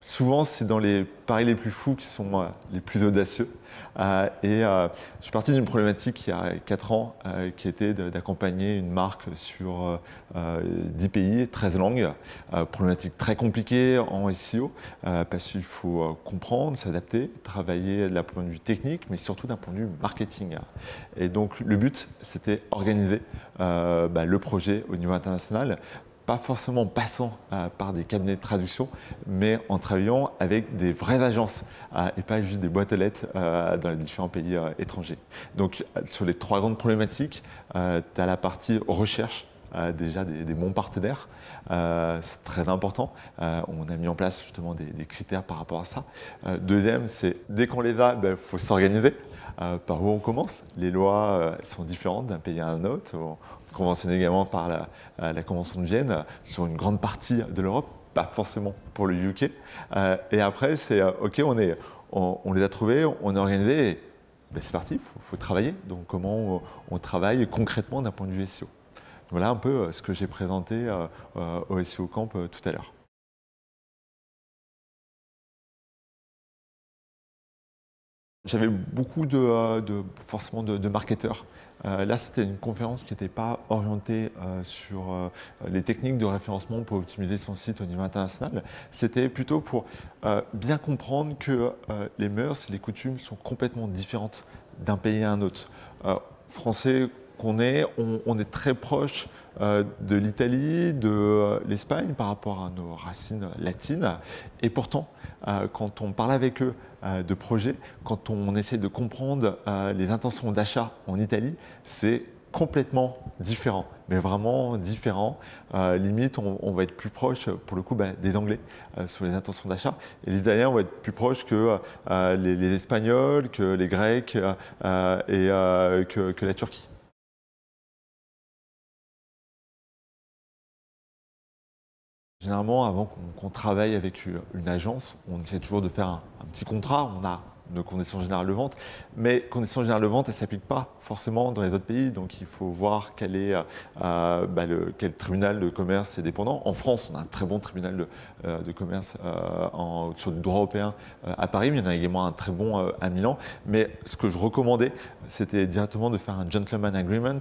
souvent, c'est dans les paris les plus fous qui sont les plus audacieux. Je suis parti d'une problématique il y a 4 ans qui était d'accompagner une marque sur 10 pays, 13 langues. Problématique très compliquée en SEO parce qu'il faut comprendre, s'adapter, travailler d'un point de vue technique, mais surtout d'un point de vue marketing. Et donc le but, c'était organiser le projet au niveau international, pas forcément en passant par des cabinets de traduction, mais en travaillant avec des vraies agences et pas juste des boîtes aux lettres dans les différents pays étrangers. Donc sur les 3 grandes problématiques, tu as la partie recherche, déjà des bons partenaires, c'est très important. On a mis en place justement des critères par rapport à ça. Deuxième, c'est dès qu'on les a, il faut s'organiser. Par où on commence? Les lois elles sont différentes d'un pays à un autre. Conventionné également par la Convention de Vienne sur une grande partie de l'Europe, pas forcément pour le UK. Et après, c'est OK, on les a trouvés, on est organisé, et c'est parti, il faut travailler. Donc comment on travaille concrètement d'un point de vue SEO. Voilà un peu ce que j'ai présenté au SEO Camp tout à l'heure. J'avais beaucoup forcément de marketeurs. Là, c'était une conférence qui n'était pas orientée sur les techniques de référencement pour optimiser son site au niveau international. C'était plutôt pour bien comprendre que les mœurs et les coutumes sont complètement différentes d'un pays à un autre. Français qu'on est, on est très proche de l'Italie, de l'Espagne par rapport à nos racines latines. Et pourtant, quand on parle avec eux de projets, quand on essaie de comprendre les intentions d'achat en Italie, c'est complètement différent, mais vraiment différent. Limite, on va être plus proche, pour le coup, des Anglais sur les intentions d'achat. Et les Italiens vont être plus proches que les Espagnols, que les Grecs et que la Turquie. Généralement, avant qu'on travaille avec une agence, on essaie toujours de faire un petit contrat. On a nos conditions générales de vente, mais conditions générales de vente, elles ne s'appliquent pas forcément dans les autres pays. Donc, il faut voir quel tribunal de commerce est dépendant. En France, on a un très bon tribunal de commerce sur le droit européen à Paris, mais il y en a également un très bon à Milan. Mais ce que je recommandais, c'était directement de faire un gentleman agreement,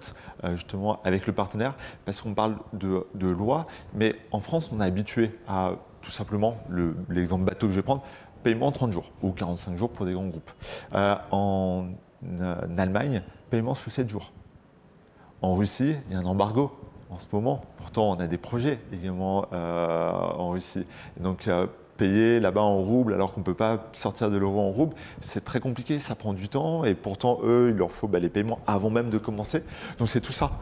justement avec le partenaire, parce qu'on parle de loi, mais en France, on est habitué à tout simplement, l'exemple bateau que je vais prendre, paiement en 30 jours ou 45 jours pour des grands groupes. En Allemagne, paiement sous 7 jours. En Russie, il y a un embargo en ce moment. Pourtant, on a des projets également en Russie. Et donc, payer là-bas en rouble alors qu'on ne peut pas sortir de l'euro en rouble, c'est très compliqué, ça prend du temps et pourtant, eux, il leur faut les paiements avant même de commencer. Donc, c'est tout ça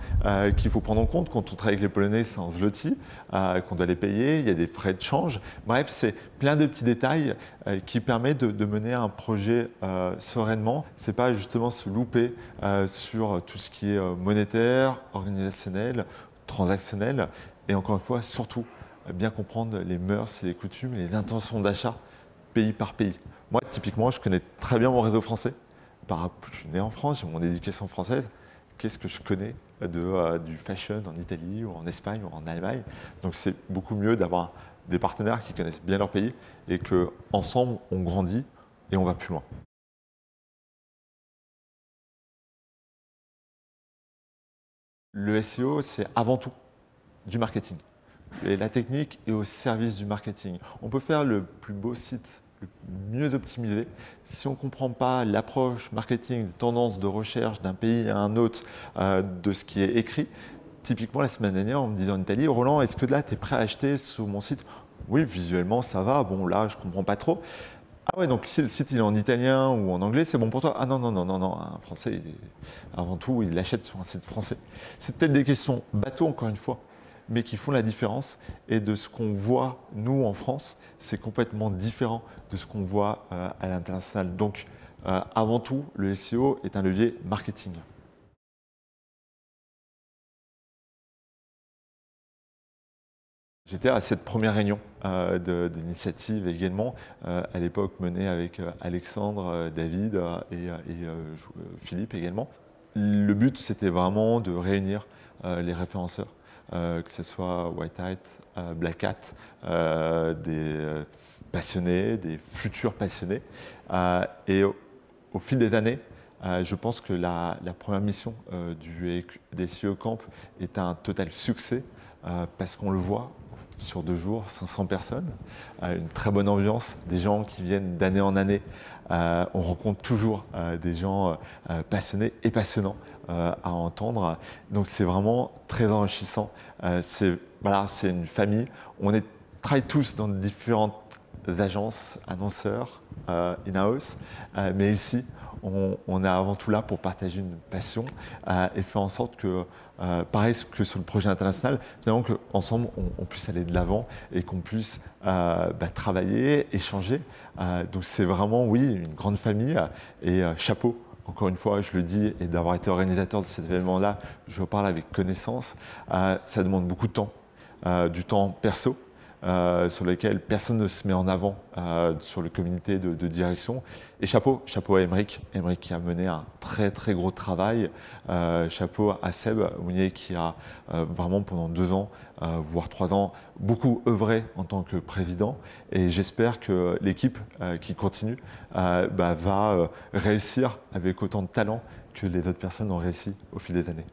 qu'il faut prendre en compte quand on travaille avec les Polonais, c'est en zloty, qu'on doit les payer, il y a des frais de change. Bref, c'est plein de petits détails qui permettent de mener un projet sereinement. Ce n'est pas justement se louper sur tout ce qui est monétaire, organisationnel, transactionnel et encore une fois, surtout, bien comprendre les mœurs et les coutumes et les intentions d'achat pays par pays. Moi, typiquement, je connais très bien mon réseau français. Je suis né en France, j'ai mon éducation française. Qu'est-ce que je connais du fashion en Italie ou en Espagne ou en Allemagne? Donc, c'est beaucoup mieux d'avoir des partenaires qui connaissent bien leur pays et qu'ensemble, on grandit et on va plus loin. Le SEO, c'est avant tout du marketing. Et la technique est au service du marketing. On peut faire le plus beau site, le mieux optimisé. Si on ne comprend pas l'approche marketing, des tendances de recherche d'un pays à un autre, de ce qui est écrit, typiquement la semaine dernière, on me disait en Italie, Roland, est-ce que là, tu es prêt à acheter sur mon site? Oui, visuellement, ça va. Bon, là, je ne comprends pas trop. Ah ouais, donc si le site il est en italien ou en anglais, c'est bon pour toi? Ah non, non, non, non, non, un français, avant tout, il l'achète sur un site français. C'est peut-être des questions bateau, encore une fois, mais qui font la différence. Et de ce qu'on voit, nous, en France, c'est complètement différent de ce qu'on voit à l'international. Donc, avant tout, le SEO est un levier marketing. J'étais à cette première réunion d'initiative également, à l'époque menée avec Alexandre, David Philippe également. Le but, c'était vraiment de réunir les référenceurs, que ce soit White Hat, Black Hat, des passionnés, des futurs passionnés. Au fil des années, je pense que la première mission des CE Camp est un total succès parce qu'on le voit sur 2 jours, 500 personnes, une très bonne ambiance, des gens qui viennent d'année en année. On rencontre toujours des gens passionnés et passionnants à entendre. Donc c'est vraiment très enrichissant. C'est une famille. Travaille tous dans différentes agences, annonceurs, in-house, mais ici, on est avant tout là pour partager une passion et faire en sorte que, pareil que sur le projet international, finalement qu'ensemble on puisse aller de l'avant et qu'on puisse travailler, échanger. Donc c'est vraiment, oui, une grande famille et chapeau. Encore une fois, je le dis, et d'avoir été organisateur de cet événement-là, je vous parle avec connaissance. Ça demande beaucoup de temps, du temps perso, sur lequel personne ne se met en avant sur le comité de direction. Et chapeau à Aymeric qui a mené un très très gros travail. Chapeau à Seb Mounier qui a vraiment pendant 2 ans, voire 3 ans, beaucoup œuvré en tant que président. Et j'espère que l'équipe qui continue va réussir avec autant de talent que les autres personnes ont réussi au fil des années.